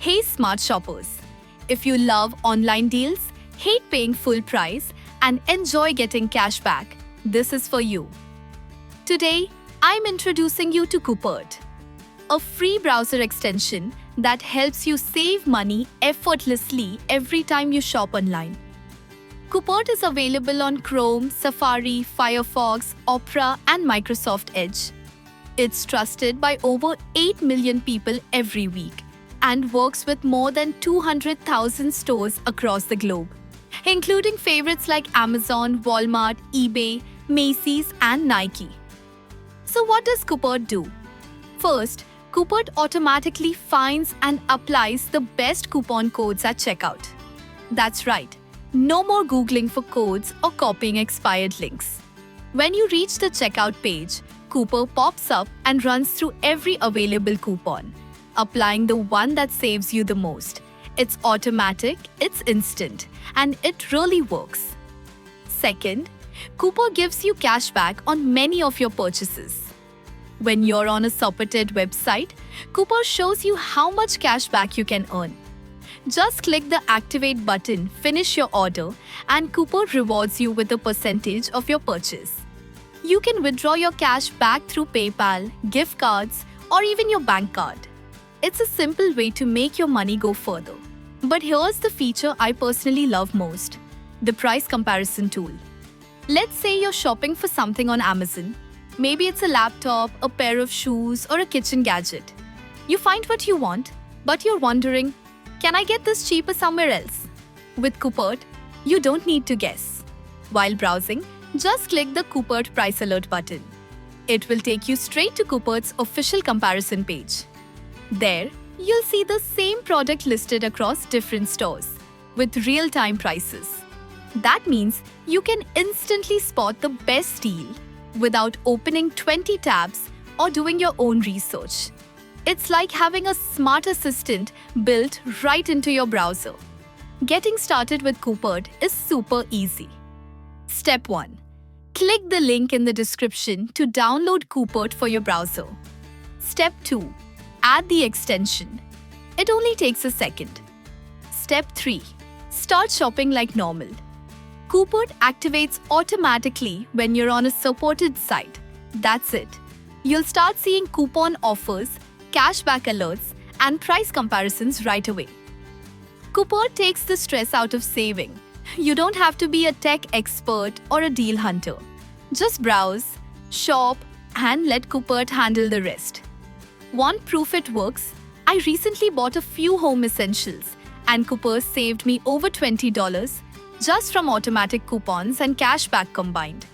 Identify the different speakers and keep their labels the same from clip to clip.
Speaker 1: Hey smart shoppers! If you love online deals, hate paying full price, and enjoy getting cash back, this is for you. Today, I'm introducing you to Coopert, a free browser extension that helps you save money effortlessly every time you shop online. Coopert is available on Chrome, Safari, Firefox, Opera, and Microsoft Edge. It's trusted by over 8 million people every week and works with more than 200,000 stores across the globe, including favorites like Amazon, Walmart, eBay, Macy's, and Nike. So what does Coopert do? First, Coopert automatically finds and applies the best coupon codes at checkout. That's right, no more Googling for codes or copying expired links. When you reach the checkout page, Coopert pops up and runs through every available coupon, applying the one that saves you the most. It's automatic, it's instant, and it really works. Second, Coopert gives you cash back on many of your purchases. When you're on a supported website, Coopert shows you how much cash back you can earn. Just click the Activate button, finish your order, and Coopert rewards you with a percentage of your purchase. You can withdraw your cash back through PayPal, gift cards, or even your bank card. It's a simple way to make your money go further. But here's the feature I personally love most: the price comparison tool. Let's say you're shopping for something on Amazon. Maybe it's a laptop, a pair of shoes, or a kitchen gadget. You find what you want, but you're wondering, can I get this cheaper somewhere else? With Coopert, you don't need to guess. While browsing, just click the Coopert Price Alert button. It will take you straight to Coopert's official comparison page. There, you'll see the same product listed across different stores, with real-time prices. That means you can instantly spot the best deal without opening 20 tabs or doing your own research. It's like having a smart assistant built right into your browser. Getting started with Coopert is super easy. Step 1. Click the link in the description to download Coopert for your browser. Step 2. Add the extension. It only takes a second. Step 3. Start shopping like normal. Coopert activates automatically when you're on a supported site. That's it. You'll start seeing coupon offers, cashback alerts, and price comparisons right away. Coopert takes the stress out of saving. You don't have to be a tech expert or a deal hunter. Just browse, shop, and let Coopert handle the rest. Want proof it works? I recently bought a few home essentials, and Coopert saved me over $20 just from automatic coupons and cashback combined.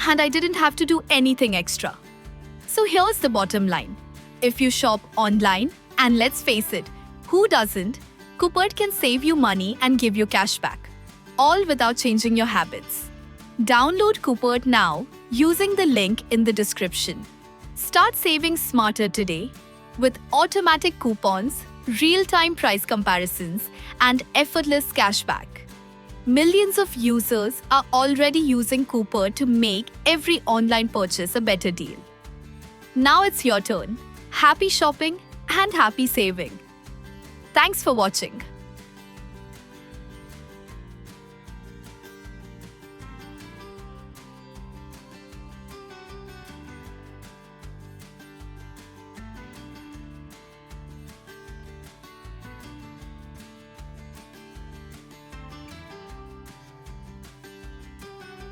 Speaker 1: And I didn't have to do anything extra. So here's the bottom line. If you shop online, and let's face it, who doesn't, Coopert can save you money and give you cash back, all without changing your habits. Download Coopert now using the link in the description. Start saving smarter today with automatic coupons, real-time price comparisons, and effortless cashback. Millions of users are already using Coopert to make every online purchase a better deal. Now it's your turn. Happy shopping and happy saving. Thanks for watching.